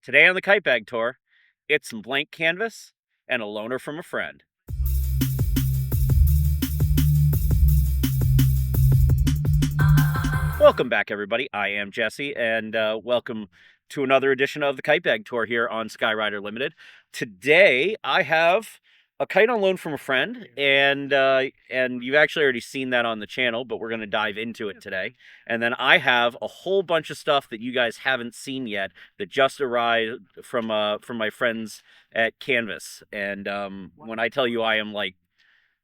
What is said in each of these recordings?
Today on the Kite Bag Tour, it's some blank canvas and a loaner from a friend. Welcome back, everybody. I am Jesse, and welcome to another edition of the Kite Bag Tour here on Skyrider Limited. Today, I have a kite on loan from a friend, and you've actually already seen that on the channel, but we're going to dive into it today. And then I have a whole bunch of stuff that you guys haven't seen yet that just arrived from my friends at Canvas. And when I tell you I am like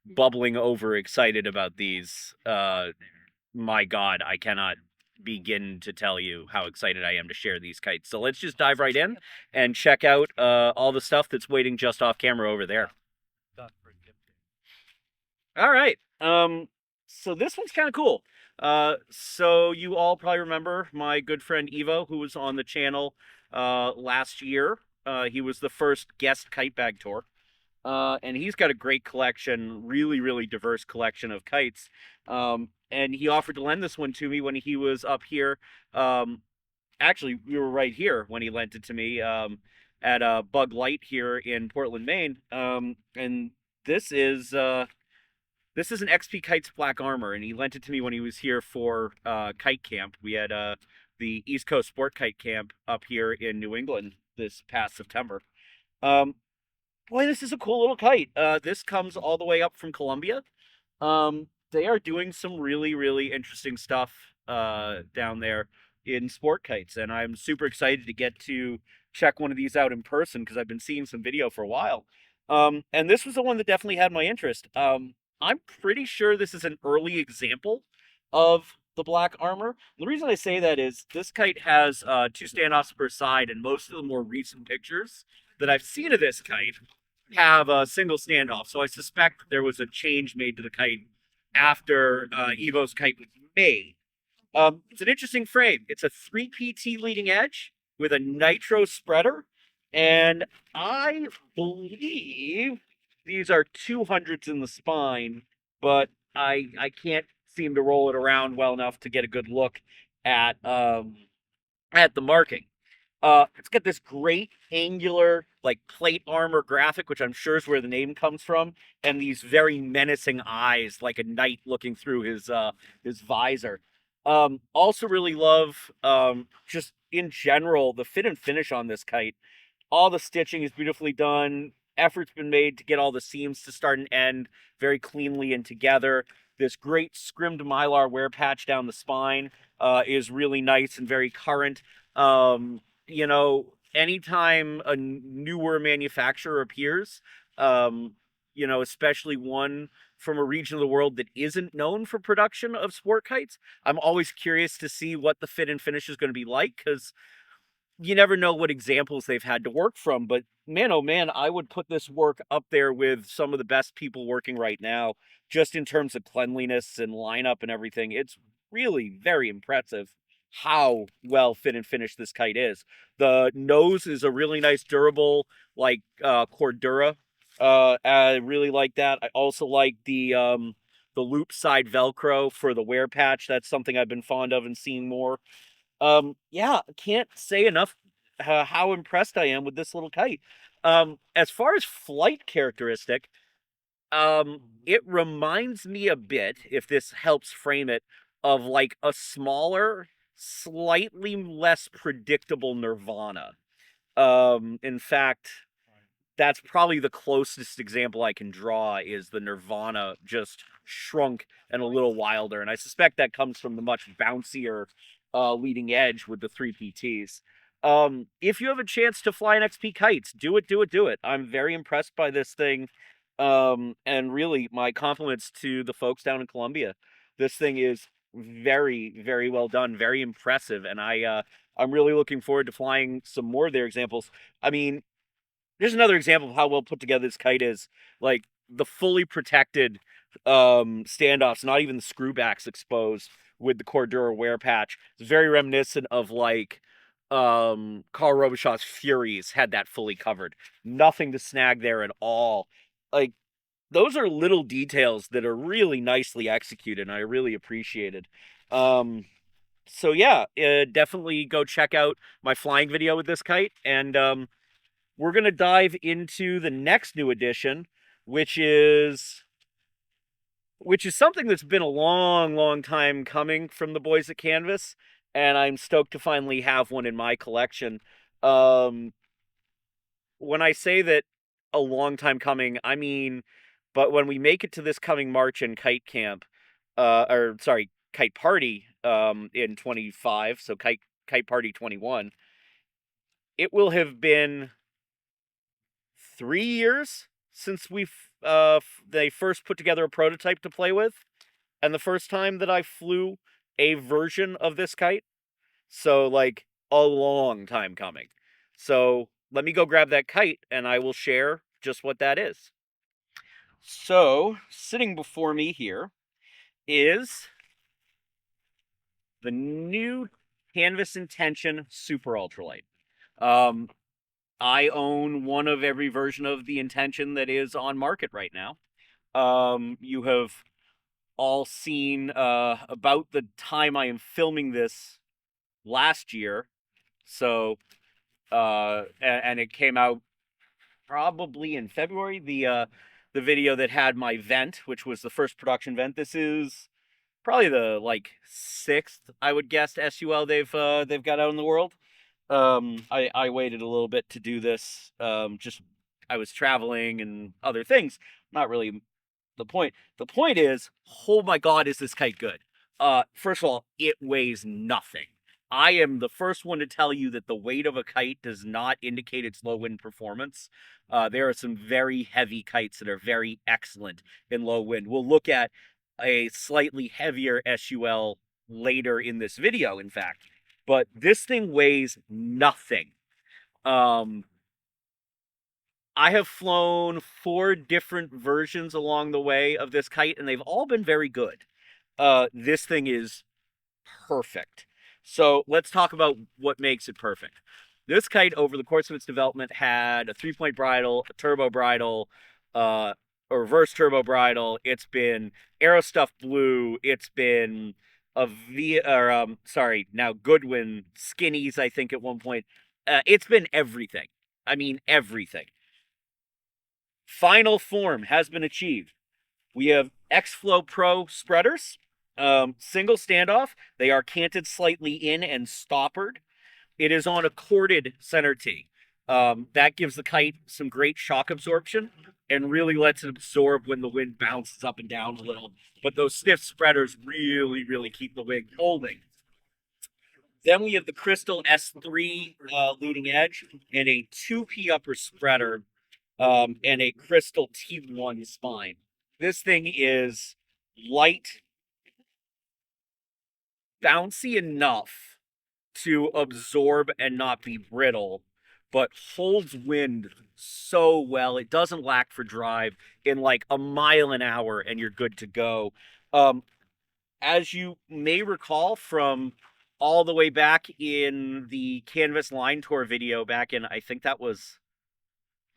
bubbling over excited about these, my God, I cannot begin to tell you how excited I am to share these kites. So let's just dive right in and check out all the stuff that's waiting just off camera over there. All right. So this one's kind of cool. So you all probably remember my good friend Evo, who was on the channel last year. He was the first guest Kite Bag Tour. And he's got a great collection, really diverse collection of kites. And he offered to lend this one to me when he was up here. Actually, we were right here when he lent it to me at Bug Light here in Portland, Maine. And this is an XP Kites Black Armor, and he lent it to me when he was here for kite camp. We had the East Coast Sport Kite Camp up here in New England this past September. Boy, this is a cool little kite. This comes all the way up from Colombia. They are doing some really interesting stuff down there in sport kites, and I'm super excited to get to check one of these out in person because I've been seeing some video for a while. And this was the one that definitely had my interest. I'm pretty sure this is an early example of the black armor. The reason I say that is this kite has 2 standoffs per side, and most of the more recent pictures that I've seen of this kite have a single standoff. So I suspect that there was a change made to the kite after Evo's kite was made. It's an interesting frame. It's a 3PT leading edge with a nitro spreader, and I believe these are 200s in the spine, but I can't seem to roll it around well enough to get a good look at the marking. It's got this great angular, like, plate armor graphic, which I'm sure is where the name comes from, and these very menacing eyes, like a knight looking through his visor. Also really love, just in general, the fit and finish on this kite. All the stitching is beautifully done. Effort's been made to get all the seams to start and end very cleanly and together. This great scrimmed mylar wear patch down the spine is really nice and very current. You know, anytime a newer manufacturer appears, you know, especially one from a region of the world that isn't known for production of sport kites, I'm always curious to see what the fit and finish is going to be like, because you never know what examples they've had to work from. But man, oh man, I would put this work up there with some of the best people working right now, just in terms of cleanliness and lineup and everything. It's really very impressive how well fit and finished this kite is. The nose is a really nice durable, like, Cordura. I really like that. I also like the loop side Velcro for the wear patch. That's something I've been fond of and seeing more. Yeah, I can't say enough how impressed I am with this little kite. As far as flight characteristic, it reminds me a bit, if this helps frame it, of like a smaller, slightly less predictable Nirvana. In fact, that's probably the closest example I can draw, is the Nirvana just shrunk and a little wilder. And I suspect that comes from the much bouncier leading edge with the 3PTs. If you have a chance to fly an XP kites, do it. I'm very impressed by this thing. And really, my compliments to the folks down in Colombia. This thing is very well done, very impressive, and I'm really looking forward to flying some more of their examples. I mean, there's another example of how well put together this kite is. Like, the fully protected standoffs, not even the screwbacks exposed, with the Cordura wear patch. It's very reminiscent of, like, Carl Robichaud's Furies had that fully covered. Nothing to snag there at all. Like, those are little details that are really nicely executed, and I really appreciated. So yeah, definitely go check out my flying video with this kite, and we're gonna dive into the next new addition, which is something that's been a long, long time coming from the boys at Canvas, and I'm stoked to finally have one in my collection. Um, when I say that a long time coming, I mean, but when we make it to this coming March in Kite Camp, or sorry, Kite Party, in 25, so Kite Party 21, it will have been 3 years since they first put together a prototype to play with, and the first time that I flew a version of this kite. So, like, a long time coming. So, let me go grab that kite and I will share just what that is. So, sitting before me here is the new Canvas Intention Super Ultralight. Um, I own one of every version of the Intention that is on market right now. You have all seen about the time I am filming this last year. So, and it came out probably in February. The video that had my vent, which was the first production vent. This is probably the like sixth, I would guess, SUL they've got out in the world. I waited a little bit to do this. Just I was traveling and other things. Not really the point. The point is, oh my god, is this kite good? First of all, it weighs nothing. I am the first one to tell you that the weight of a kite does not indicate its low wind performance. There are some very heavy kites that are very excellent in low wind. We'll look at a slightly heavier SUL later in this video, in fact. But this thing weighs nothing. Um, I have flown 4 different versions along the way of this kite, and they've all been very good. This thing is perfect. So let's talk about what makes it perfect. This kite, over the course of its development, had a 3-point bridle, a turbo bridle, a reverse turbo bridle. It's been Aerostuff Blue. It's been now Goodwin Skinnies, I think, at one point. It's been everything. I mean, everything. Final form has been achieved. We have X-Flow Pro spreaders, single standoff. They are canted slightly in and stoppered. It is on a corded center tee. That gives the kite some great shock absorption and really lets it absorb when the wind bounces up and down a little. But those stiff spreaders really, really keep the wing holding. Then we have the Crystal S3 leading edge and a 2P upper spreader, and a Crystal T1 spine. This thing is light, bouncy enough to absorb and not be brittle, but holds wind so well. It doesn't lack for drive in like a mile an hour, and you're good to go. As you may recall from all the way back in the Canvas Line Tour video back in, I think that was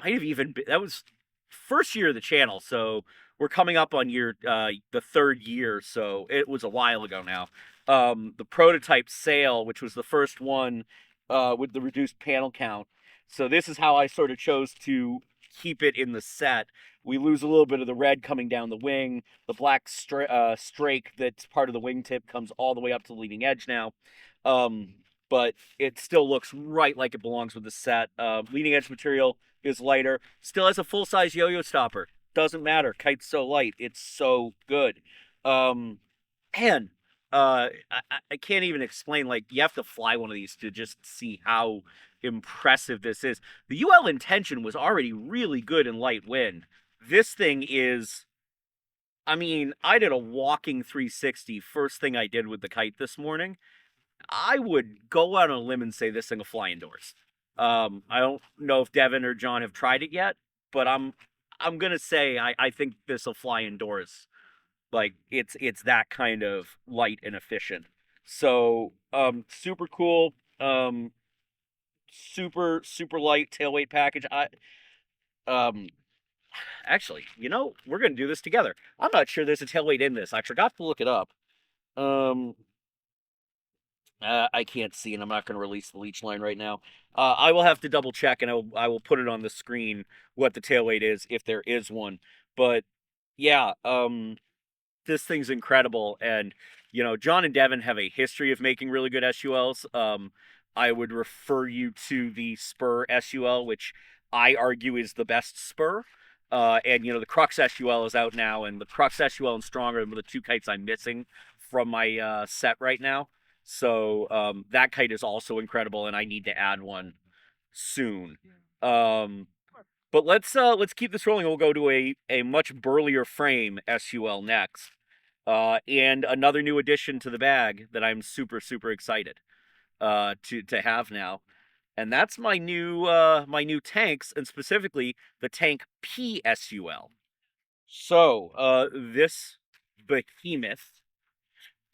might have even been, that was first year of the channel, so we're coming up on the third year, so it was a while ago now. The prototype sail, which was the first one with the reduced panel count. So this is how I sort of chose to keep it in the set. We lose a little bit of the red coming down the wing. The black strake that's part of the wingtip comes all the way up to the leading edge now. But it still looks right like it belongs with the set. Leading edge material is lighter. Still has a full-size yo-yo stopper. Doesn't matter. Kite's so light. It's so good. And I can't even explain. Like, you have to fly one of these to just see how impressive this is. The UL Intention was already really good in light wind. This thing is... I mean, I did a walking 360 first thing I did with the kite this morning. I would go out on a limb and say this thing will fly indoors. I don't know if Devin or John have tried it yet, but I'm gonna say I think this will fly indoors. Like it's that kind of light and efficient. So super cool. Super light tailweight package. Um Actually, we're gonna do this together. I'm not sure there's a tailweight in this. I forgot to look it up. Um I can't see, and I'm not going to release the leech line right now. I will have to double check, and I will put it on the screen what the tail weight is if there is one. But yeah, this thing's incredible, and John and Devin have a history of making really good SULs. I would refer you to the Spur SUL, which I argue is the best Spur. And the Crux SUL is out now, and the Crux SUL and Stronger are the two kites I'm missing from my set right now. So that kite is also incredible, and I need to add one soon. But let's keep this rolling. We'll go to a much burlier frame SUL next, and another new addition to the bag that I'm super super excited to have now, and that's my new tanks, and specifically the Tank PSUL. So this behemoth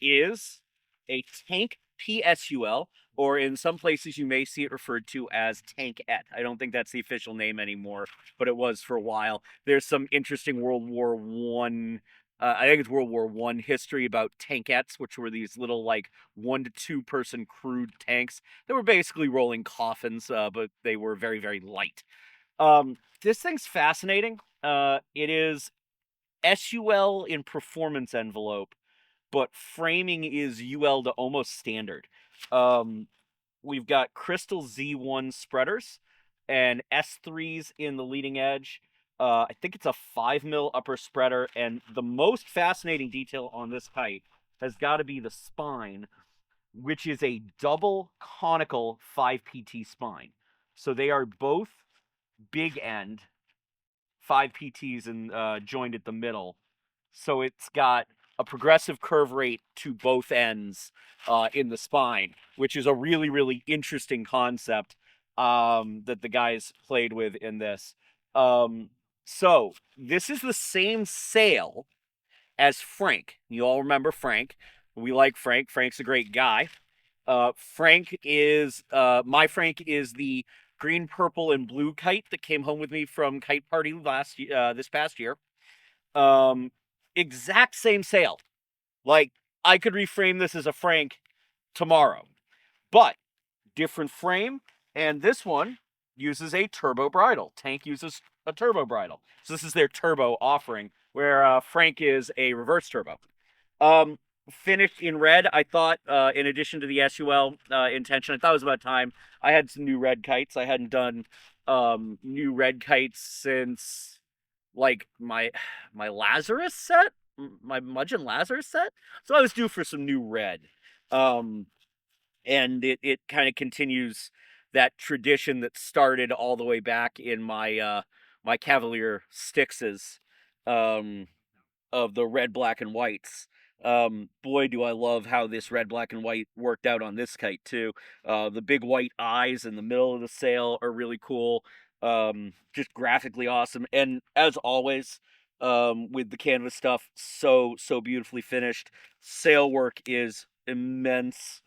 is a Tank PSUL, or in some places you may see it referred to as Tankette. I don't think that's the official name anymore, but it was for a while. There's some interesting World War One. I think it's World War One history about tankettes, which were these little like 1 to 2 person crude tanks that were basically rolling coffins, but they were very very light. This thing's fascinating. It is SUL in performance envelope, but framing is UL to almost standard. We've got Crystal Z1 spreaders and S3s in the leading edge. I think it's a 5 mil upper spreader, and the most fascinating detail on this kite has got to be the spine, which is a double conical 5PT spine. So they are both big end 5 PTs and joined at the middle. So it's got a progressive curve rate to both ends in the spine, which is a really, really interesting concept that the guys played with in this. So this is the same sail as Frank. You all remember Frank. We like Frank. Frank's a great guy. Frank is my Frank is the green, purple, and blue kite that came home with me from Kite Party this past year. Um, exact same sail. Like, I could reframe this as a Frank tomorrow, but different frame. And this one uses a turbo bridle. Tank uses a turbo bridle. So this is their turbo offering, where Frank is a reverse turbo. Um, Finished in red. I thought, in addition to the SUL Intention, I thought it was about time I had some new red kites. I hadn't done new red kites since like my Lazarus set, my Mudgeon Lazarus set. So I was due for some new red. Um, and it kind of continues that tradition that started all the way back in my Cavalier Styxes. Um, of the red, black, and whites. Boy, do I love how this red, black, and white worked out on this kite too. The big white eyes in the middle of the sail are really cool. Just graphically awesome, and as always, with the canvas stuff, so beautifully finished. Sail work is immense.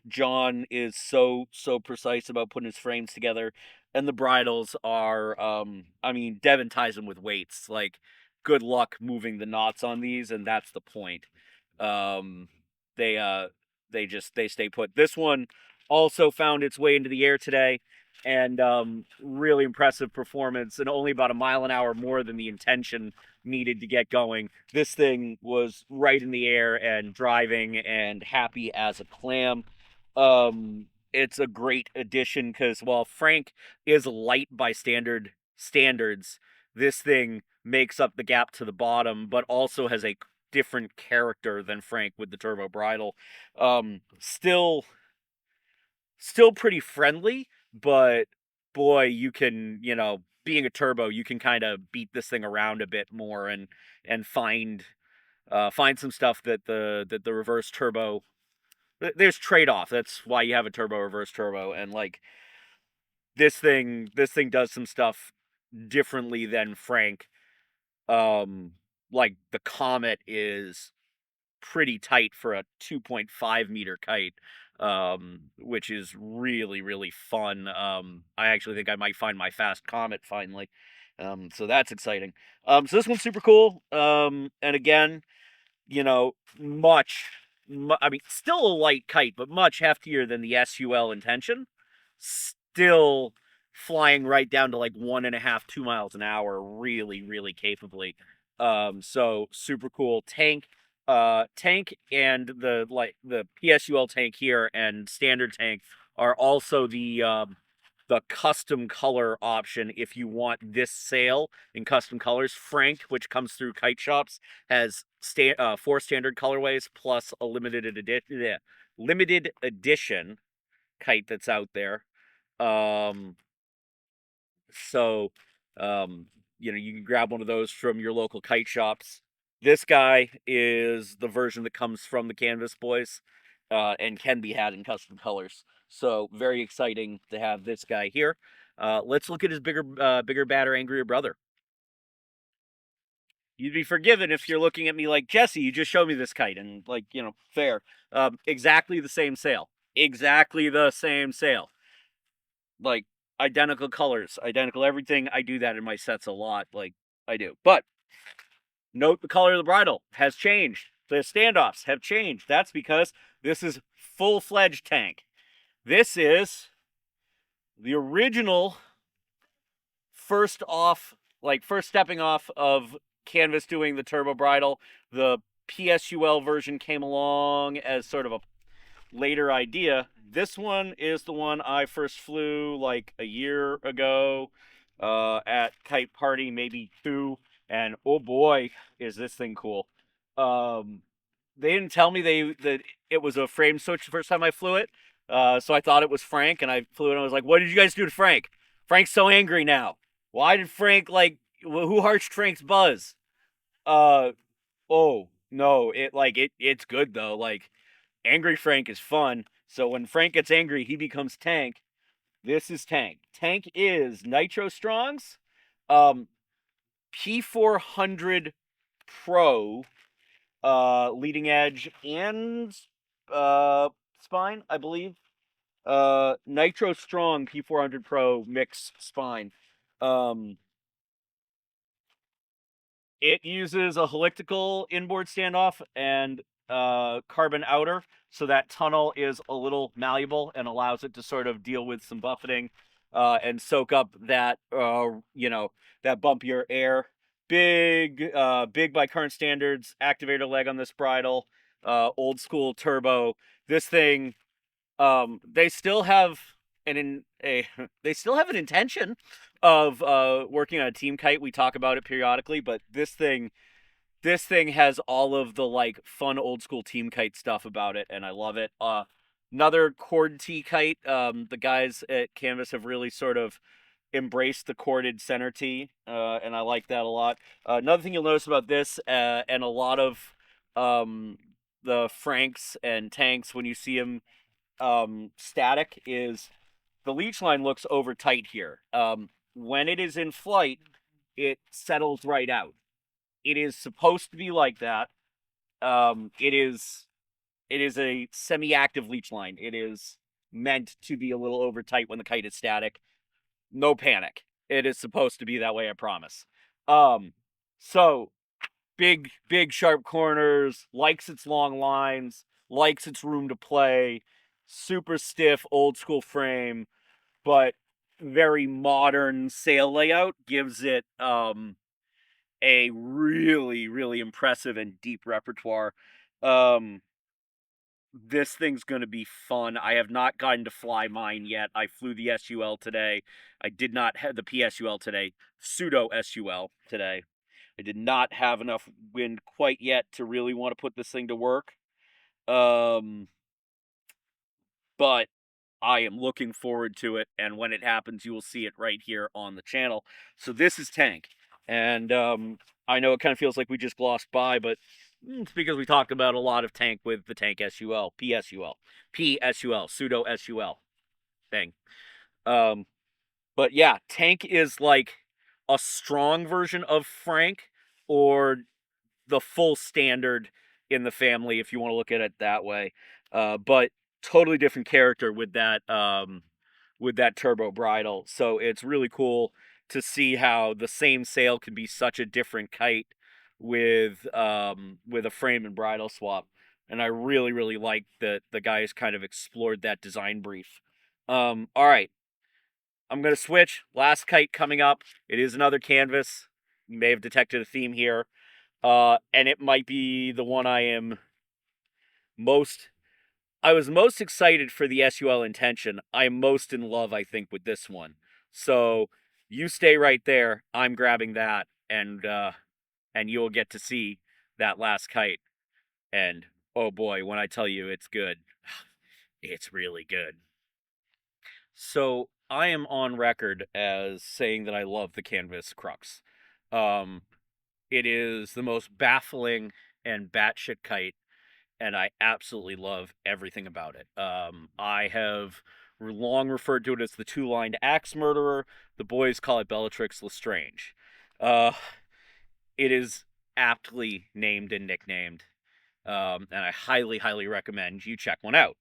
John is so precise about putting his frames together, and the bridles are. I mean, Devin ties them with weights, like good luck moving the knots on these, and that's the point. Um, they they stay put. This one also found its way into the air today, and really impressive performance, and only about a mile an hour more than the Intention needed to get going. This thing was right in the air and driving and happy as a clam. It's a great addition because while Frank is light by standards, this thing makes up the gap to the bottom, but also has a different character than Frank with the turbo bridle. Still pretty friendly, but boy, you can, being a turbo, you can kind of beat this thing around a bit more and find some stuff that the reverse turbo. There's trade off. That's why you have a turbo reverse turbo, and like this thing does some stuff differently than Frank. Like the Comet is pretty tight for a 2.5 meter kite, which is really really fun. I actually think I might find my fast Comet finally. So that's exciting. So this one's super cool. And again, much I mean, still a light kite, but much heftier than the SUL Intention. Still flying right down to like 1.5, 2 miles an hour, really, really capably. So super cool. Tank and the PSUL tank here and standard tank are also the custom color option if you want this sail in custom colors. Frank, which comes through kite shops, has 4 standard colorways plus a limited edition kite that's out there. Um, so, you can grab one of those from your local kite shops. This guy is the version that comes from the Canvas Boys, and can be had in custom colors. So very exciting to have this guy here. Let's look at his bigger, badder, angrier brother. You'd be forgiven if you're looking at me like, Jesse, you just showed me this kite, and like, fair. Exactly the same sail. Exactly the same sail. Like, identical colors, identical everything. I do that in my sets a lot. Like, I do. But note the color of the bridle has changed. The standoffs have changed. That's because this is full-fledged tank. This is the original first stepping off of Canvas doing the turbo bridle. The PSUL version came along as sort of a later idea. This one is the one I first flew like a year ago at Kite Party, maybe 2, and oh boy, is this thing cool. They didn't tell me that it was a frame switch the first time I flew it, so I thought it was Frank, and I flew it, and I was like, what did you guys do to Frank? Frank's so angry now. Why did Frank, who harshed Frank's buzz? Uh, oh, no, it's good, though. Like, Angry Frank is fun. So when Frank gets angry, he becomes Tank. This is Tank. Tank is Nitro Strong's P400 Pro leading edge and spine, I believe. Nitro Strong P400 Pro mix spine. Um, It uses a helical inboard standoff and carbon outer, so that tunnel is a little malleable and allows it to sort of deal with some buffeting and soak up that bumpier air. Big by current standards, activator leg on this bridle, old school turbo. This thing, they still have they still have an intention of working on a team kite. We talk about it periodically, but this thing has all of the like fun old school team kite stuff about it, and I love it. Another cord T kite. The guys at Canvas have really sort of embraced the corded center T, and I like that a lot. Another thing you'll notice about this, and a lot of the Franks and Tanks when you see them static, is the leech line looks over tight here. When it is in flight, it settles right out. It is supposed to be like that. It is a semi-active leech line. It is meant to be a little over tight when the kite is static. No panic. It is supposed to be that way, I promise. So big sharp corners, likes its long lines, likes its room to play, super stiff old school frame, but very modern sail layout gives it a really, really impressive and deep repertoire. This thing's going to be fun. I have not gotten to fly mine yet. I flew the SUL today. I did not have the PSUL today, pseudo SUL today. I did not have enough wind quite yet to really want to put this thing to work. But I am looking forward to it, and when it happens, you will see it right here on the channel. So this is Tank, and I know it kind of feels like we just glossed by, but it's because we talked about a lot of Tank with the Tank SUL, PSUL, pseudo SUL thing. But yeah, Tank is like a strong version of Frank, or the full standard in the family, if you want to look at it that way. But totally different character with that turbo bridle. So it's really cool to see how the same sail can be such a different kite with a frame and bridle swap. and I really, really like that the guys kind of explored that design brief. All right, I'm gonna switch. Last kite coming up. It is another canvas. You may have detected a theme here, and it might be the one most. I was most excited for the SUL Intention. I am most in love, I think, with this one. So you stay right there. I'm grabbing that, and you'll get to see that last kite. And oh boy, when I tell you it's good, it's really good. So I am on record as saying that I love the canvas Crux. Um, it is the most baffling and batshit kite, and I absolutely love everything about it. I have long referred to it as the two-lined axe murderer. The boys call it Bellatrix Lestrange. Uh, it is aptly named and nicknamed, and I highly, highly recommend you check one out.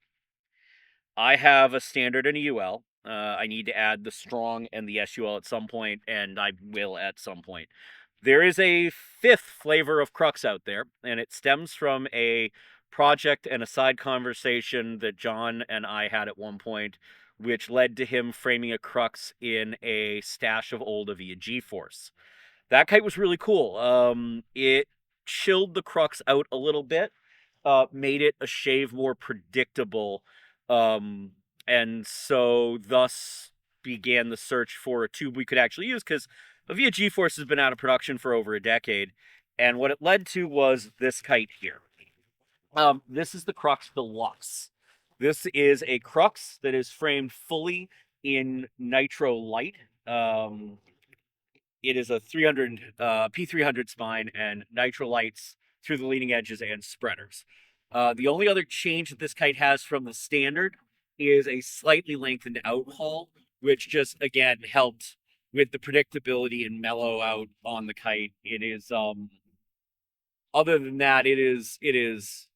I have a standard and a UL. I need to add the strong and the SUL at some point, and I will at some point. There is a fifth flavor of Crux out there, and it stems from a project and a side conversation that John and I had at one point, which led to him framing a Crux in a stash of old Avia G-Force. That kite was really cool. It chilled the Crux out a little bit, made it a shave more predictable, um, and so thus began the search for a tube we could actually use, because Avia G-Force has been out of production for over a decade, and what it led to was this kite here. This is the Crux Deluxe. This is a Crux that is framed fully in Nitro Lite. It is a 300 P300 spine and Nitro Lights through the leading edges and spreaders. The only other change that this kite has from the standard is a slightly lengthened out haul, which just again helped with the predictability and mellow out on the kite. It is other than that, it is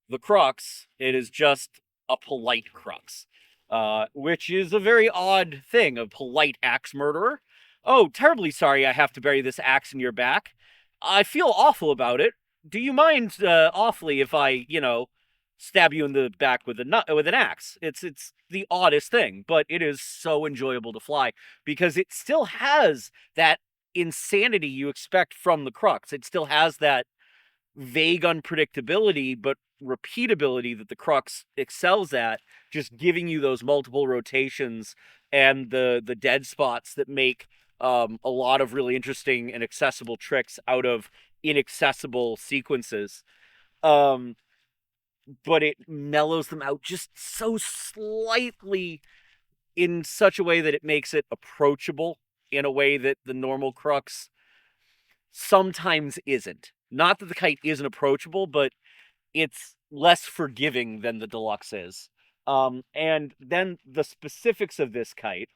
the Crux. It is just a polite Crux, which is a very odd thing. A polite axe murderer. Oh, terribly sorry I have to bury this axe in your back. I feel awful about it. Do you mind awfully if I, stab you in the back with an axe? It's the oddest thing, but it is so enjoyable to fly because it still has that insanity you expect from the Crux. It still has that vague unpredictability, but repeatability that the Crux excels at, just giving you those multiple rotations and the dead spots that make a lot of really interesting and accessible tricks out of inaccessible sequences. Um, but it mellows them out just so slightly in such a way that it makes it approachable in a way that the normal Crux sometimes isn't. Not that the kite isn't approachable, but it's less forgiving than the Deluxe is. And then the specifics of this kite.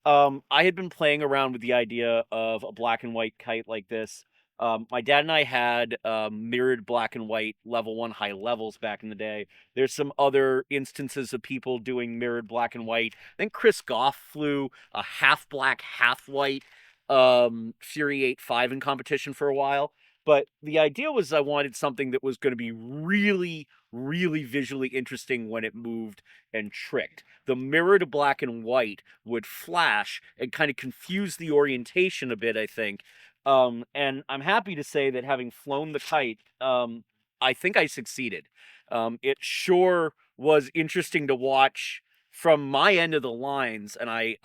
I had been playing around with the idea of a black and white kite like this. My dad and I had mirrored black and white level 1 high levels back in the day. There's some other instances of people doing mirrored black and white. I think Chris Goff flew a half black, half white Fury 8.5 in competition for a while. But the idea was I wanted something that was going to be really, really visually interesting when it moved and tricked. The mirrored black and white would flash and kind of confuse the orientation a bit, I think. And I'm happy to say that having flown the kite, I think I succeeded. It sure was interesting to watch from my end of the lines, and I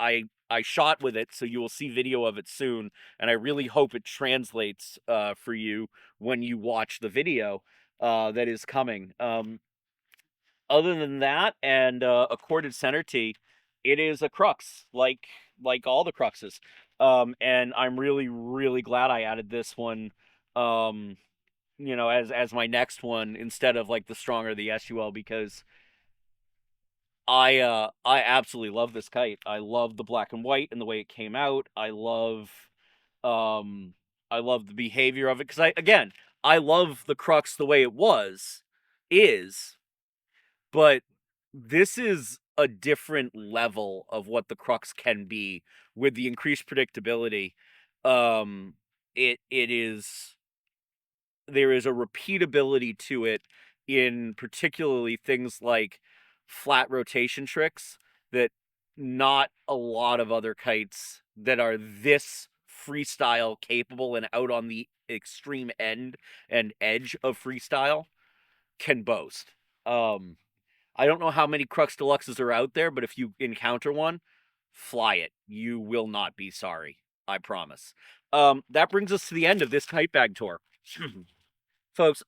shot with it, so you will see video of it soon, and I really hope it translates for you when you watch the video that is coming. Other than that, and a corded center tee, it is a Crux, like all the Cruxes. And I'm really, really glad I added this one, um, as my next one instead of like the stronger the SUL, because I absolutely love this kite. I love the black and white and the way it came out. Um I love the behavior of it, because I love the Crux the way it is, but this is a different level of what the Crux can be with the increased predictability. It is there is a repeatability to it in particularly things like flat rotation tricks that not a lot of other kites that are this freestyle capable and out on the extreme end and edge of freestyle can boast. I don't know how many Crux Deluxes are out there, but if you encounter one, fly it. You will not be sorry. I promise. That brings us to the end of this Kite Bag Tour. Folks,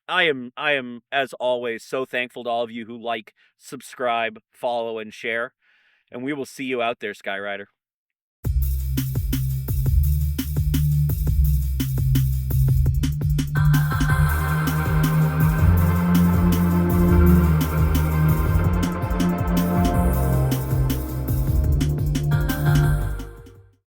I am as always so thankful to all of you who like, subscribe, follow, and share. And we will see you out there, Skyrider.